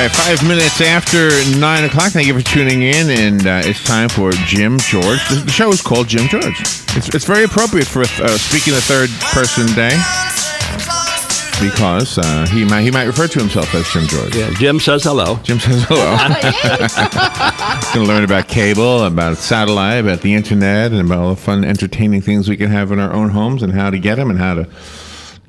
right, 5 minutes after 9 o'clock. Thank you for tuning in, and it's time for Jim George. The show is called Jim George. It's very appropriate for speaking the third person day because he might refer to himself as Jim George. Yeah, Jim says hello. Jim says hello. Going to learn about cable, about satellite, about the internet, and about all the fun, entertaining things we can have in our own homes, and how to get them, and how to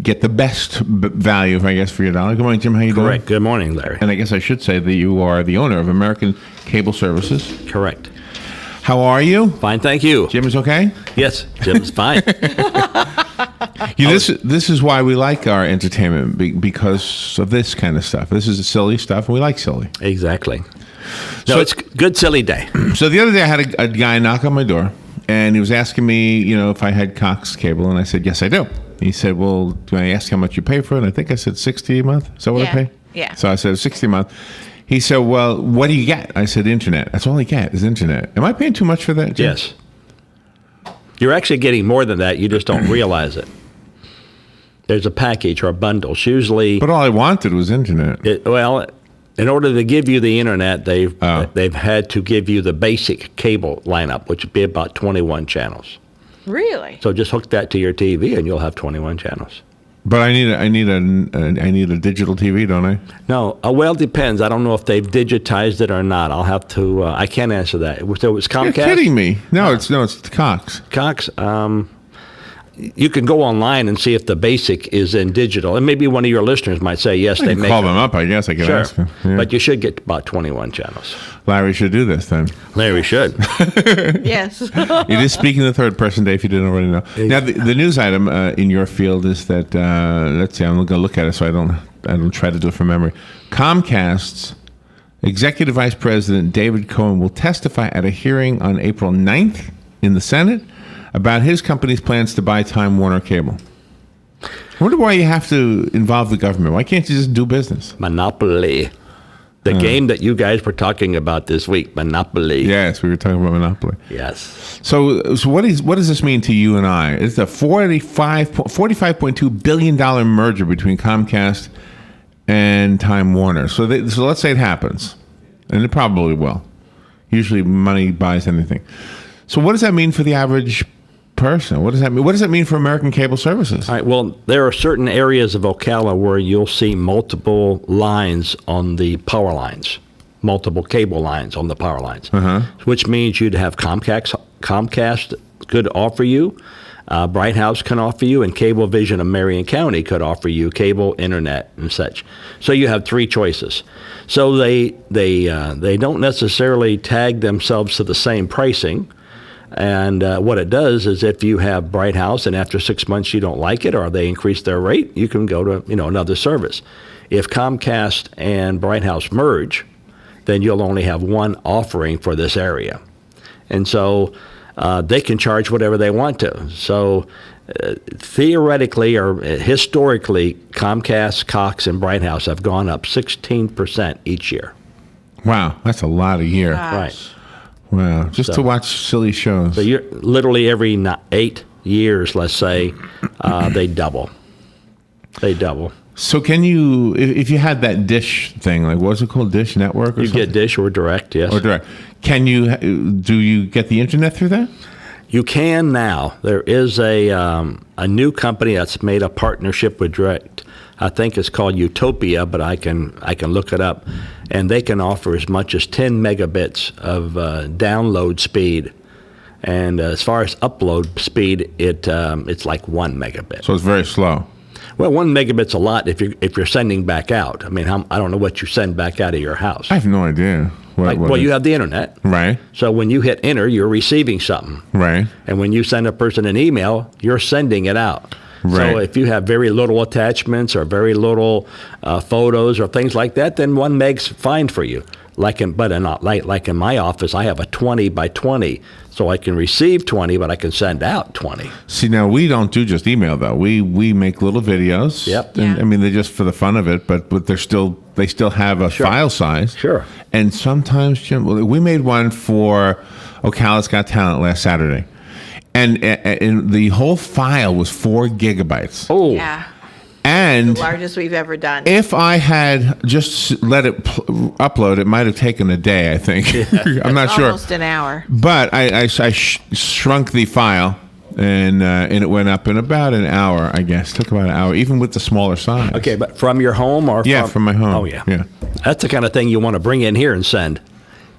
get the best value, I guess, for your dollar. Good morning, Jim. How you doing? Correct. Good morning, Larry. And I guess I should say that you are the owner of American Cable Services. Correct. How are you? Fine, thank you. Jim is okay? Yes, Jim's fine. This is why we like our entertainment, because of this kind of stuff. This is silly stuff, and we like silly. Exactly. No, it's a good silly day. So the other day I had a guy knock on my door, and he was asking me, if I had Cox Cable, and I said, yes, I do. He said, well, do I ask how much you pay for it? I think I said $60 a month. Is that what I pay? Yeah. So I said $60 a month. He said, well, what do you get? I said, internet. That's all I get is internet. Am I paying too much for that, Jim? Yes. You're actually getting more than that. You just don't realize it. There's a package or bundles. Usually. But all I wanted was internet. In order to give you the internet, they've had to give you the basic cable lineup, which would be about 21 channels. Really? So just hook that to your TV, and you'll have 21 channels. But I need a digital TV, don't I? No, well, it depends. I don't know if they've digitized it or not. I'll have to. I can't answer that. So it was Comcast. You're kidding me? No, it's Cox. Cox. You can go online and see if the basic is in digital, and maybe one of your listeners might say yes. I can call them up. I guess I can ask them. Yeah. But you should get about 21 channels. Larry should do this then. Larry should. Yes. It is speaking the third person day, if you didn't already know. Now, the news item in your field is that let's see. I'm going to look at it so I don't try to do it from memory. Comcast's Executive Vice President David Cohen will testify at a hearing on April 9th in the Senate about his company's plans to buy Time Warner Cable. I wonder why you have to involve the government. Why can't you just do business? Monopoly. The game that you guys were talking about this week, Monopoly. Yes, we were talking about Monopoly. Yes. So what does this mean to you and I? It's a $45.2 billion merger between Comcast and Time Warner. So let's say it happens, and it probably will. Usually money buys anything. So what does that mean for the average person? What does that mean? What does that mean for American Cable Services? All right. Well, there are certain areas of Ocala where you'll see multiple lines on the power lines, multiple cable lines on the power lines, which means you'd have Comcast could offer you, Bright House can offer you, and Cablevision of Marion County could offer you cable, internet, and such. So you have three choices. So they don't necessarily tag themselves to the same pricing. And what it does is if you have Bright House and after 6 months you don't like it or they increase their rate, you can go to another service. If Comcast and Bright House merge, then you'll only have one offering for this area. And so they can charge whatever they want to. So theoretically or historically, Comcast, Cox, and Bright House have gone up 16% each year. Wow, that's a lot a year. Right. Wow, just to watch silly shows. So you're literally every 8 years, let's say, they double. They double. So can you, if you had that Dish thing, like what's it called, Dish Network or you something? get Dish or Direct, yes. Or Direct. Do you get the internet through that? You can now. There is a new company that's made a partnership with Direct. I think it's called Utopia, but I can look it up, and they can offer as much as 10 megabits of download speed, and as far as upload speed, it's like 1 megabit. So it's very slow. Well, 1 megabit's a lot if you're sending back out. I mean, I don't know what you send back out of your house. I have no idea. What you have the internet, right? So when you hit enter, you're receiving something, right? And when you send a person an email, you're sending it out. Right. So if you have very little attachments or very little photos or things like that, then 1 meg's fine for you. Like in my office, I have a 20 by 20, so I can receive 20, but I can send out 20. See, now we don't do just email though. We make little videos. Yep. And, I mean, they're just for the fun of it, but they still have a file size. Sure. And sometimes, Jim, we made one for Ocala's Got Talent last Saturday. And the whole file was 4 gigabytes. Oh, Yeah. And The largest we've ever done. if I had just let it upload, it might have taken a day, I think. I'm not sure. Almost an hour. But I shrunk the file, and it went up in about an hour, I guess. Took about an hour, even with the smaller size. Okay, but from your home or From my home. Oh, yeah. Yeah. That's the kind of thing you want to bring in here and send,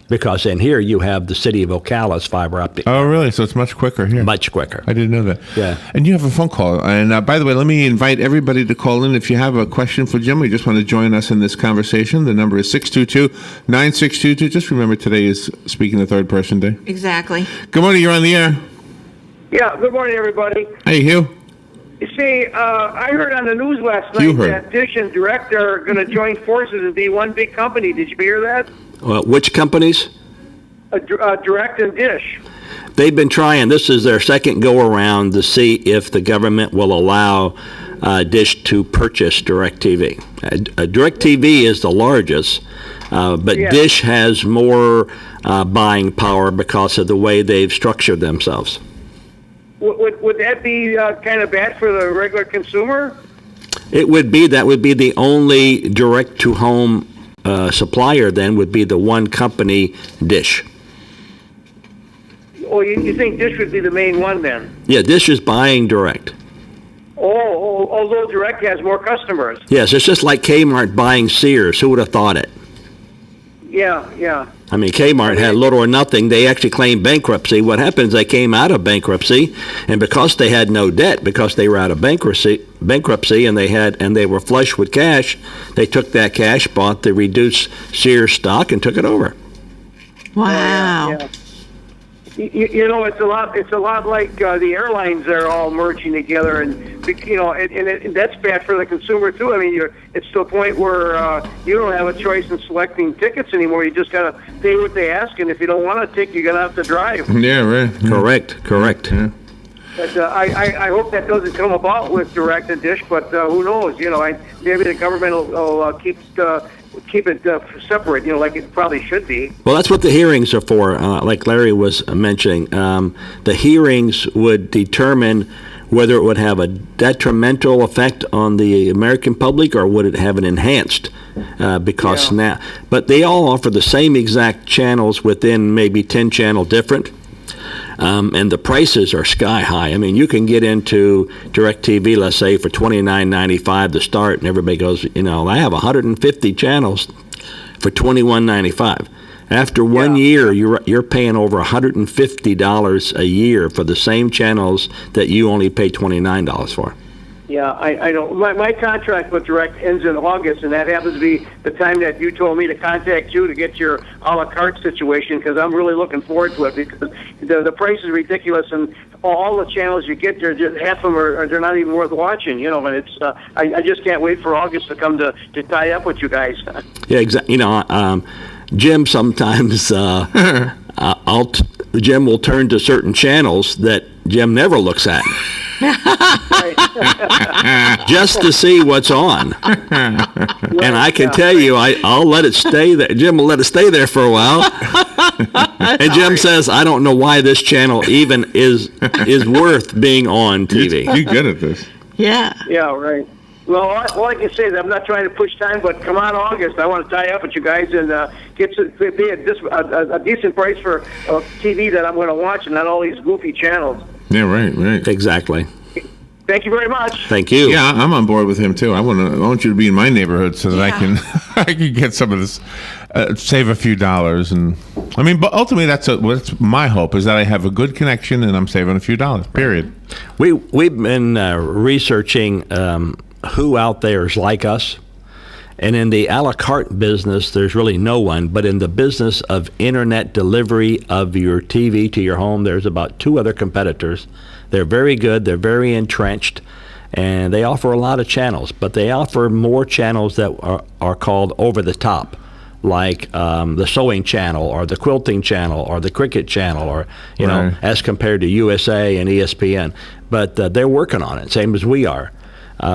because in here you have the city of Ocala's fiber optic. Oh, really? So it's much quicker here. Much quicker. I didn't know that. Yeah. And you have a phone call. And by the way, let me invite everybody to call in. If you have a question for Jim, or you just want to join us in this conversation, the number is 622-9622. Just remember, today is Speaking the Third Person Day. Exactly. Good morning. You're on the air. Yeah, good morning, everybody. Hey, Hugh. You see, I heard on the news last You night heard. that Dish and Direct are going to join forces and be one big company. Did you hear that? Which companies? Direct and Dish. They've been trying. This is their second go-around to see if the government will allow Dish to purchase DirecTV. DirecTV is the largest, but Yeah. Dish has more buying power because of the way they've structured themselves. Would that be kind of bad for the regular consumer? It would be. That would be the only direct-to-home supplier then, would be the one company, Dish. Or you think Dish would be the main one then? Yeah, Dish is buying direct. Although Direct has more customers. Yes, it's just like Kmart buying Sears. Who would have thought it? Yeah. I mean, Kmart had little or nothing. They actually claimed bankruptcy. What happens, they came out of bankruptcy, and because they had no debt, because they were out of bankruptcy and they were flush with cash, they took that cash, bought the reduced Sears stock, and took it over. Wow. Yeah. You know, it's a lot like the airlines are all merging together, and that's bad for the consumer too. I mean, it's to a point where you don't have a choice in selecting tickets anymore. You just gotta pay what they ask, and if you don't want a ticket, you're gonna have to drive. Yeah, right. Correct. Yeah. But I hope that doesn't come about with Direct and Dish. But who knows? Maybe the government will keep it separate, like it probably should be. Well, that's what the hearings are for. Like Larry was mentioning, the hearings would determine whether it would have a detrimental effect on the American public or would it have an enhanced, because now, but they all offer the same exact channels within maybe 10 channel different. And the prices are sky high. I mean, you can get into DirecTV, let's say, for $29.95 to start, and everybody goes, I have 150 channels for $21.95. After 1 year, you're paying over $150 a year for the same channels that you only pay $29 for. Yeah, I know. My contract with Direct ends in August, and that happens to be the time that you told me to contact you to get your a la carte situation, because I'm really looking forward to it, because the price is ridiculous, and all the channels you get there, just half of them they're not even worth watching, and it's I just can't wait for August to come to tie up with you guys. Yeah, exactly. Jim sometimes Jim will turn to certain channels that Jim never looks at. Just to see what's on. And I can tell you, I'll let it stay there. Jim will let it stay there for a while. And Jim says, I don't know why this channel even is worth being on TV. You're good at this. Yeah. Yeah, right. Well, all I can say is I'm not trying to push time, but come on August, I want to tie up with you guys and pay a decent price for TV that I'm going to watch, and not all these goofy channels. Yeah, right. Exactly. Thank you very much. Thank you. Yeah, I'm on board with him too. I want you to be in my neighborhood so that I can get some of this, save a few dollars, and but ultimately that's my hope, is that I have a good connection and I'm saving a few dollars. Period. We've been researching who out there is like us. And in the a la carte business, there's really no one. But in the business of internet delivery of your TV to your home, there's about 2 other competitors. They're very good. They're very entrenched. And they offer a lot of channels. But they offer more channels that are called over the top, like the sewing channel or the quilting channel or the cricket channel, or, as compared to USA and ESPN. But they're working on it, same as we are.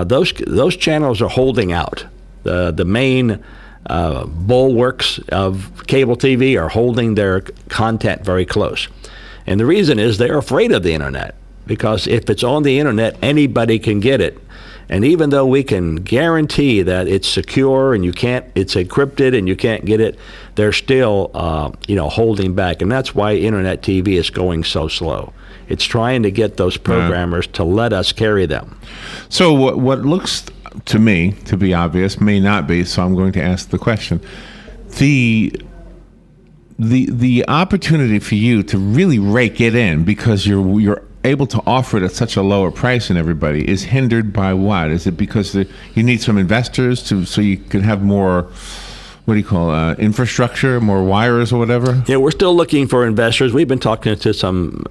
Those channels are holding out. The main bulwarks of cable TV are holding their content very close. And the reason is they're afraid of the internet, because if it's on the internet, anybody can get it. And even though we can guarantee that it's secure and it's encrypted and you can't get it, they're still, holding back. And that's why internet TV is going so slow. It's trying to get those programmers to let us carry them. So what looks to me to be obvious may not be, so I'm going to ask the question. The opportunity for you to really rake it in because you're able to offer it at such a lower price than everybody is hindered by what? Is it because you need some investors so you can have more, what do you call infrastructure, more wires or whatever? Yeah, we're still looking for investors. We've been talking to some.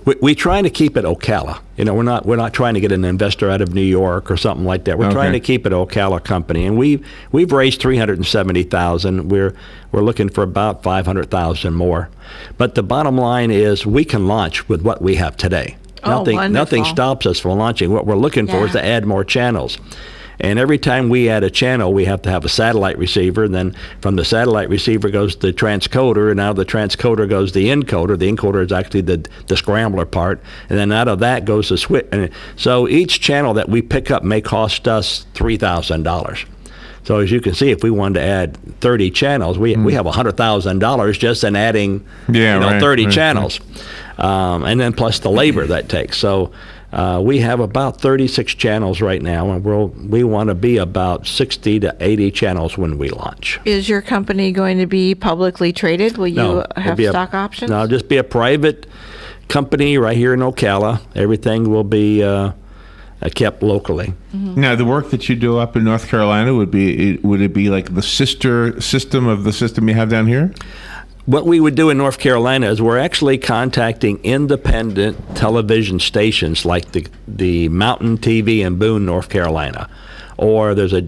We're trying to keep it Ocala. We're not trying to get an investor out of New York or something like that. We're trying to keep it Ocala company, and we've raised $370,000. We're looking for about $500,000 more. But the bottom line is we can launch with what we have today. Nothing stops us from launching. What we're looking for is to add more channels. And every time we add a channel, we have to have a satellite receiver. And then from the satellite receiver goes the transcoder. And out of the transcoder goes the encoder. The encoder is actually the scrambler part. And then out of that goes the switch. And so each channel that we pick up may cost us $3,000. So as you can see, if we wanted to add 30 channels, we have $100,000 just in adding 30 channels. And then plus the labor that takes. So we have about 36 channels right now, and we want to be about 60 to 80 channels when we launch. Is your company going to be publicly traded? Will you have stock options? No, just be a private company right here in Ocala. Everything will be kept locally. Mm-hmm. Now, the work that you do up in North Carolina, would it be like the sister system of the system you have down here? What we would do in North Carolina is we're actually contacting independent television stations like the Mountain TV in Boone, North Carolina. Or there's a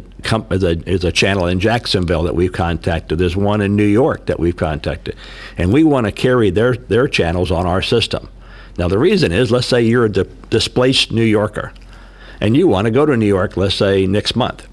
channel in Jacksonville that we've contacted. There's one in New York that we've contacted. And we want to carry their channels on our system. Now, the reason is, let's say you're a displaced New Yorker, and you want to go to New York, let's say, next month.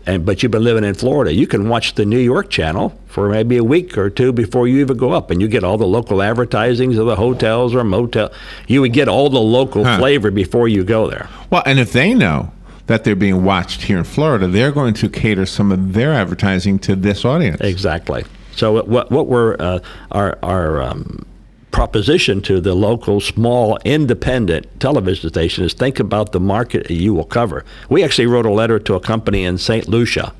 But you've been living in Florida. You can watch the New York channel for maybe a week or two before you even go up, and you get all the local advertisings of the hotels or motel. You would get all the local flavor before you go there. Well, and if they know that they're being watched here in Florida, they're going to cater some of their advertising to this audience. Exactly. So what we're our proposition to the local small independent television station is think about the market that you will cover. We actually wrote a letter to a company in St. Lucia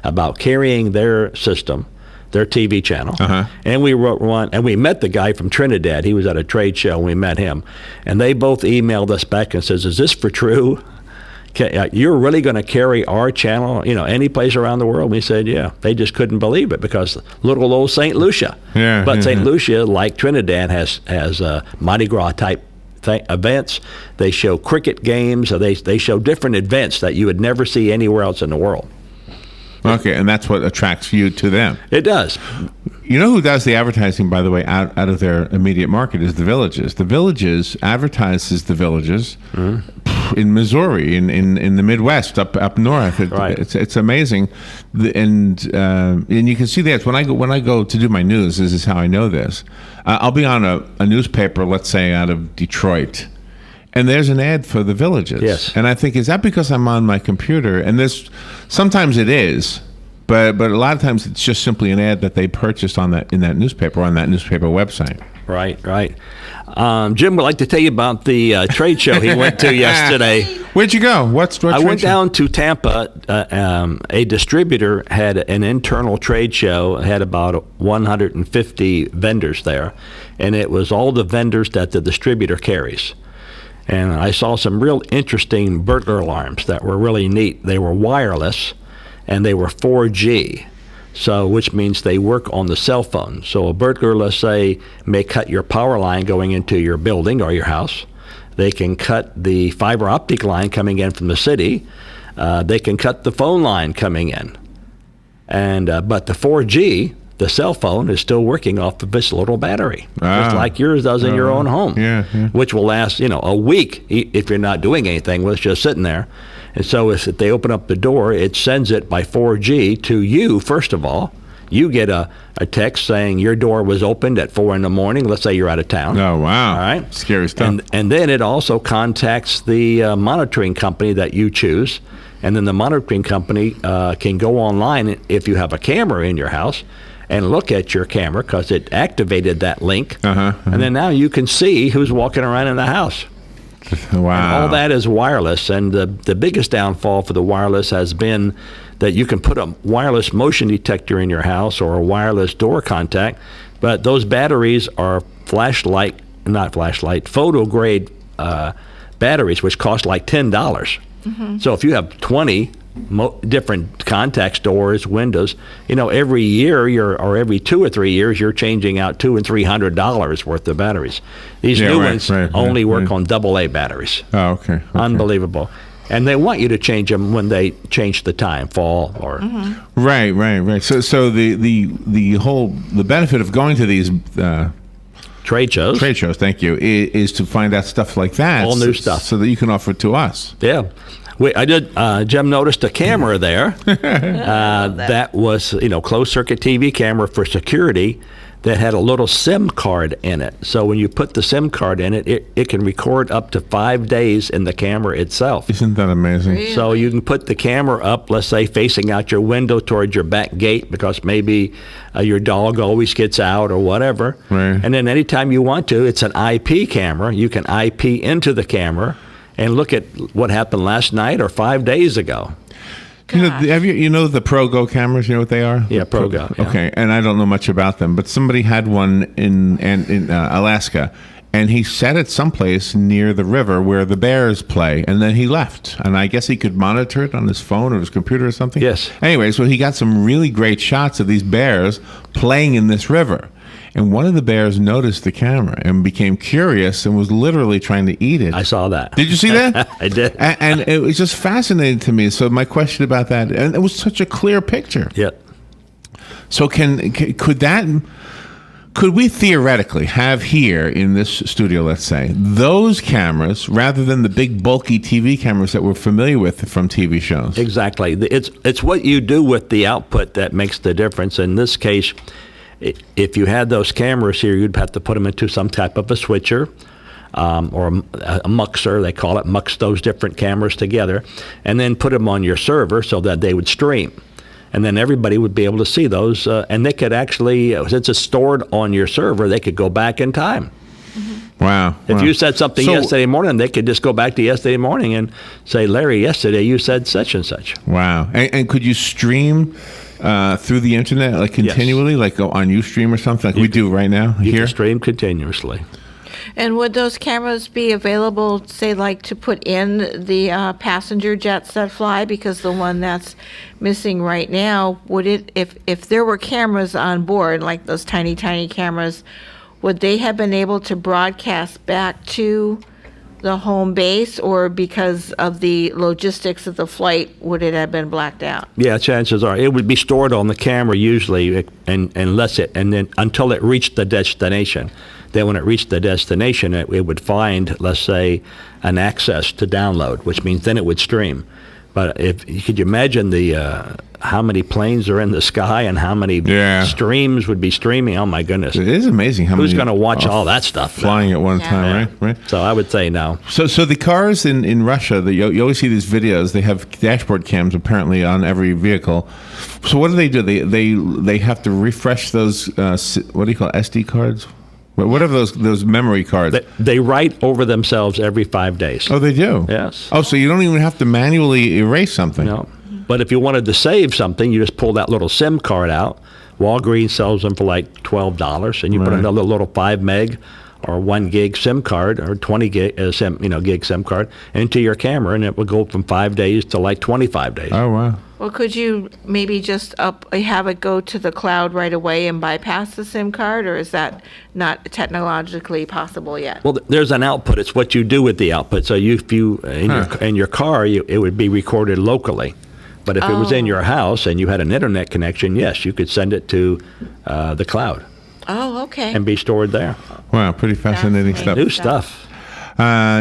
about carrying their system, their TV channel. And we wrote one, and we met the guy from Trinidad. He was at a trade show, and we met him. And they both emailed us back and says, is this for true? You're really going to carry our channel, any place around the world? We said, yeah. They just couldn't believe it because little old St. Lucia. But St. Lucia, like Trinidad, has Mardi Gras type events. They show cricket games. They show different events that you would never see anywhere else in the world. Okay, and that's what attracts you to them. It does. You know who does the advertising, by the way, out of their immediate market is the Villages. The Villages advertises the Villages in Missouri, in the Midwest, up north. It's amazing, and you can see that when I go to do my news. This is how I know this. I'll be on a newspaper, let's say out of Detroit, and there's an ad for the Villages. Yes. And I think, is that because I'm on my computer? And sometimes it is. But a lot of times it's just simply an ad that they purchased in that newspaper, on that newspaper website. Right. Jim would like to tell you about the trade show he went to yesterday. Where'd you go? I went down to Tampa. A distributor had an internal trade show, had about 150 vendors there, and it was all the vendors that the distributor carries. And I saw some real interesting burglar alarms that were really neat. They were wireless, and they were 4G, which means they work on the cell phone. So a burglar, let's say, may cut your power line going into your building or your house. They can cut the fiber optic line coming in from the city. They can cut the phone line coming in. But the 4G, the cell phone, is still working off of this little battery, just like yours does in your own home, which will last, a week if you're not doing anything with it, just sitting there. And so if they open up the door, it sends it by 4G to you, first of all. you get a text saying your door was opened at 4 a.m. Let's say you're out of town. Oh, wow. All right. Scary stuff. And then it also contacts the monitoring company that you choose. And then the monitoring company can go online if you have a camera in your house and look at your camera because it activated that link. And then now you can see who's walking around in the house. Wow. And all that is wireless. And the biggest downfall for the wireless has been that you can put a wireless motion detector in your house or a wireless door contact, but those batteries are photo grade batteries, which cost like $10. So if you have 20 different contacts, doors, windows, every year or every 2 or 3 years, you're changing out $200 and $300 worth of batteries. These new ones only work on AA batteries. Oh, okay. Unbelievable. And they want you to change them when they change the time, fall or. Right. So the benefit of going to these trade shows. Thank you. Is to find out stuff like that. All new stuff, so that you can offer it to us. Yeah. I did. Jim noticed a camera there. That was, closed circuit TV camera for security that had a little SIM card in it. So when you put the SIM card in it, it can record up to 5 days in the camera itself. Isn't that amazing? Really? So you can put the camera up, let's say, facing out your window towards your back gate because maybe your dog always gets out or whatever. Right. And then anytime you want to, it's an IP camera. You can IP into the camera and look at what happened last night or 5 days ago. Have you the ProGo cameras? You know what they are? Yeah, ProGo. Yeah. Okay, and I don't know much about them, but somebody had one in Alaska, and he set it someplace near the river where the bears play, and then he left. And I guess he could monitor it on his phone or his computer or something. Yes. Anyway, so he got some really great shots of these bears playing in this river. And one of the bears noticed the camera and became curious and was literally trying to eat it. I saw that. Did you see that? I did. And it was just fascinating to me. So my question about that, and it was such a clear picture. Yeah. So could we theoretically have here in this studio, let's say, those cameras rather than the big bulky TV cameras that we're familiar with from TV shows? Exactly. It's what you do with the output that makes the difference. In this case, if you had those cameras here, you'd have to put them into some type of a switcher or a muxer, they call it, mux those different cameras together, and then put them on your server so that they would stream. And then everybody would be able to see those, and they could actually, since it's stored on your server, they could go back in time. Wow. If you said something yesterday morning, they could just go back to yesterday morning and say, Larry, yesterday you said such and such. Wow. And could you stream through the internet, like continually, like go on Ustream or something, like we do right now You here? can stream continuously. And would those cameras be available, say, like to put in the passenger jets that fly? Because the one that's missing right now, would it, if there were cameras on board, like those tiny, tiny cameras, would they have been able to broadcast back to the home base, or because of the logistics of the flight, would it have been blacked out? Yeah, chances are it would be stored on the camera usually, and then until it reached the destination. Then when it reached the destination, it would find, let's say, an access to download, which means then it would stream. But could you imagine how many planes are in the sky and how many streams would be streaming? Oh my goodness! It is amazing how who's many. going to watch all that stuff flying at one time, right? So I would say no. So the cars in Russia, you always see these videos. They have dashboard cams apparently on every vehicle. So what do? They have to refresh those. What do you call it, SD cards? Whatever those memory cards. They write over themselves every 5 days. Oh, they do? Yes. Oh, so you don't even have to manually erase something. No. But if you wanted to save something, you just pull that little SIM card out. Walgreens sells them for like $12, and you put another little 5 meg or 1 gig SIM card or 20 gig gig SIM card into your camera, and it would go from 5 days to like 25 days. Oh, wow. Well, could you maybe just have it go to the cloud right away and bypass the SIM card, or is that not technologically possible yet? Well, there's an output. It's what you do with the output. So if you in your car, it would be recorded locally. But if it was in your house and you had an internet connection, yes, you could send it to the cloud. Oh, okay. And be stored there. Wow, pretty fascinating stuff. New stuff.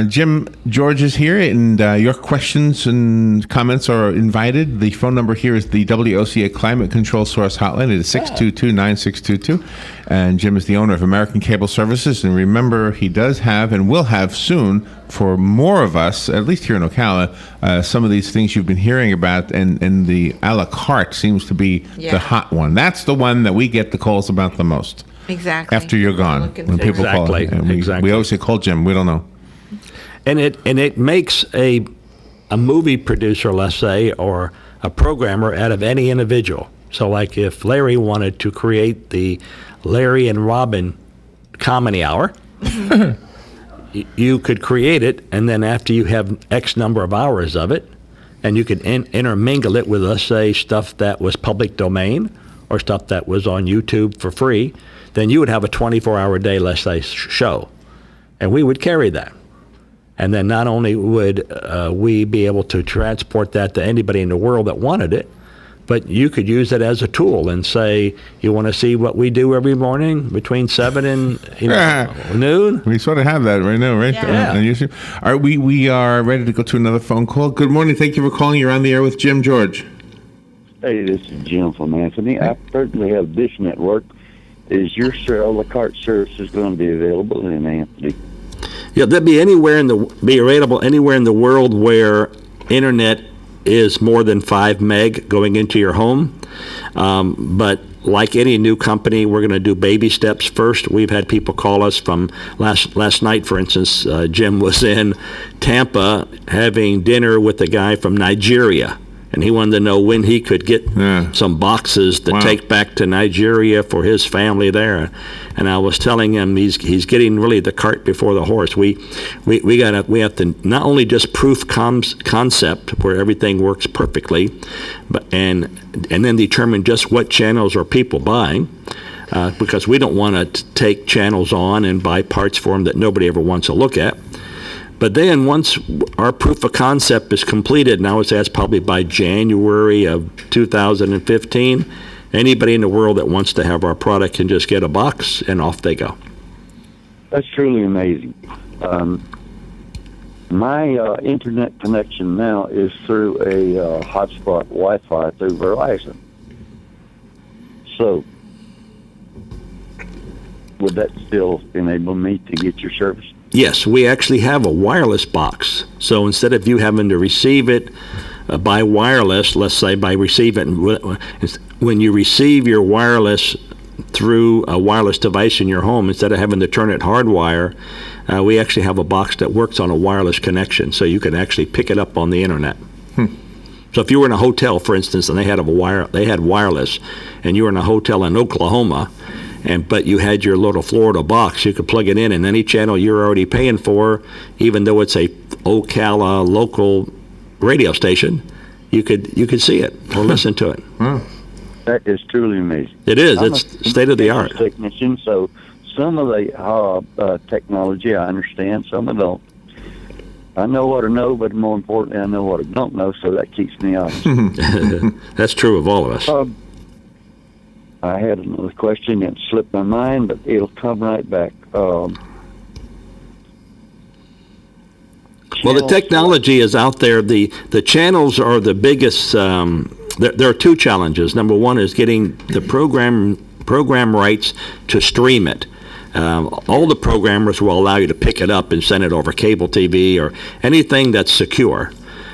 Jim George is here, and your questions and comments are invited. The phone number here is the WOCA Climate Control Source Hotline. It is 622-9622. And Jim is the owner of American Cable Services. And remember, he does have and will have soon, for more of us, at least here in Ocala, some of these things you've been hearing about. And the a la carte seems to be the hot one. That's the one that we get the calls about the most. Exactly. After you're gone, when people call. And we always say, call Jim. We don't know. And it makes a movie producer, let's say, or a programmer out of any individual. So like if Larry wanted to create the Larry and Robin comedy hour, you could create it, and then after you have X number of hours of it, and you could intermingle it with, let's say, stuff that was public domain or stuff that was on YouTube for free, then you would have a 24-hour day, let's say, show. And we would carry that. And then not only would we be able to transport that to anybody in the world that wanted it, but you could use it as a tool and say, you want to see what we do every morning between 7 and noon? We sort of have that right now, right? Yeah. On YouTube. All right, we are ready to go to another phone call. Good morning. Thank you for calling. You're on the air with Jim George. Hey, this is Jim from Anthony. I personally have Dish Network. Is your a la carte services going to be available in Anthony? Yeah, they'll be available anywhere in the world where internet is more than 5 meg going into your home. But like any new company, we're going to do baby steps first. We've had people call us from last night, for instance. Jim was in Tampa having dinner with a guy from Nigeria, and he wanted to know when he could get some boxes to take back to Nigeria for his family there. And I was telling him he's getting really the cart before the horse. We have to not only just proof concept where everything works perfectly, but and then determine just what channels are people buying. Because we don't want to take channels on and buy parts for them that nobody ever wants to look at. But then once our proof of concept is completed, and I would say that's probably by January of 2015, anybody in the world that wants to have our product can just get a box and off they go. That's truly amazing. My internet connection now is through a hotspot Wi-Fi through Verizon. So would that still enable me to get your service? Yes, we actually have a wireless box. So instead of you having to receive it by wireless, let's say by when you receive your wireless through a wireless device in your home, instead of having to turn it hardwire, we actually have a box that works on a wireless connection, so you can actually pick it up on the internet. So if you were in a hotel, for instance, and they had wireless, and you were in a hotel in Oklahoma, but you had your little Florida box, you could plug it in, and any channel you're already paying for, even though it's a Ocala local radio station, you could see it or listen to it. That is truly amazing. It is. It's state of the art. Technician, so some of the technology I understand, some I don't. I know what I know, but more importantly, I know what I don't know, so that keeps me honest. That's true of all of us. I had another question that slipped my mind, but it'll come right back. Well, the technology is out there. The channels are the biggest. There are two challenges. Number one is getting the program rights to stream it. All the programmers will allow you to pick it up and send it over cable TV or anything that's secure.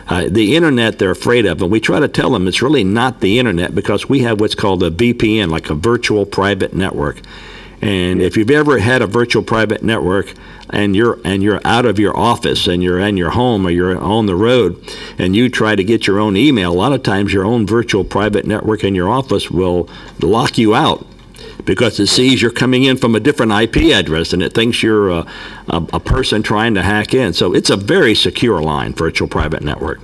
The internet they're afraid of, and we try to tell them it's really not the internet because we have what's called a VPN, like a virtual private network. And if you've ever had a virtual private network and you're out of your office and you're in your home or you're on the road and you try to get your own email, a lot of times your own virtual private network in your office will lock you out because it sees you're coming in from a different IP address and it thinks you're a person trying to hack in. So it's a very secure line, virtual private network.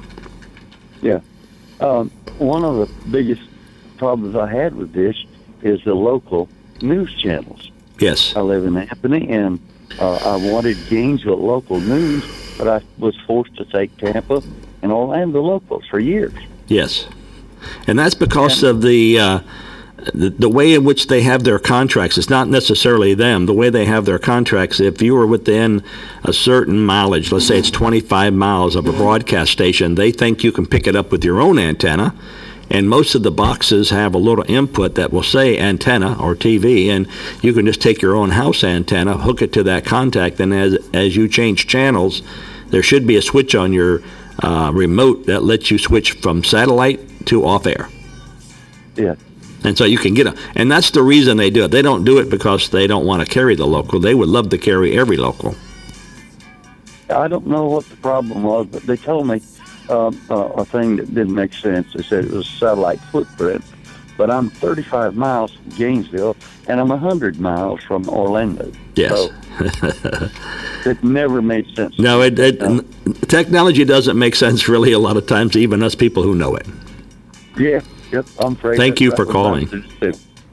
Yeah. One of the biggest problems I had with this is the local news channels. Yes. I live in Anthony, and I wanted Gainesville local news, but I was forced to take Tampa and Orlando locals for years. Yes. And that's because of the the way in which they have their contracts, it's not necessarily them. The way they have their contracts, if you are within a certain mileage, let's say it's 25 miles of a broadcast station, they think you can pick it up with your own antenna. And most of the boxes have a little input that will say antenna or TV, and you can just take your own house antenna, hook it to that contact, and as you change channels, there should be a switch on your remote that lets you switch from satellite to off-air. Yeah. And so you can get and that's the reason they do it. They don't do it because they don't want to carry the local. They would love to carry every local. I don't know what the problem was, but they told me a thing that didn't make sense. They said it was satellite footprint, but I'm 35 miles from Gainesville, and I'm 100 miles from Orlando. Yes. So it never made sense. No, technology doesn't make sense really a lot of times, even us people who know it. Yeah. Yep, I'm afraid. Thank you for calling.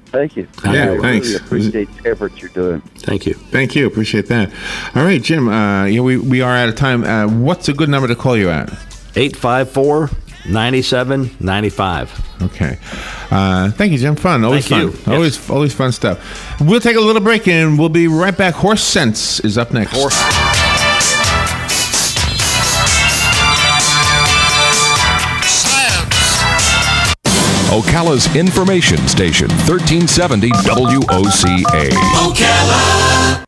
Thank you. Yeah, I thanks. really appreciate the effort you're doing. Thank you. Thank you. Appreciate that. All right, Jim, we are out of time. What's a good number to call you at? 854-9795. Okay. Thank you, Jim. Fun. Always Thank fun. you. Always fun stuff. We'll take a little break and we'll be right back. Horse Sense is up next. Ocala's information station, 1370 WOCA. Ocala.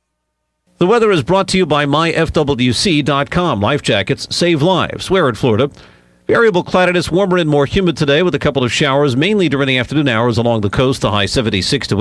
The weather is brought to you by myfwc.com. Life jackets save lives. Wear in Florida. Variable cloudiness, warmer and more humid today with a couple of showers, mainly during the afternoon hours along the coast, the high 76 to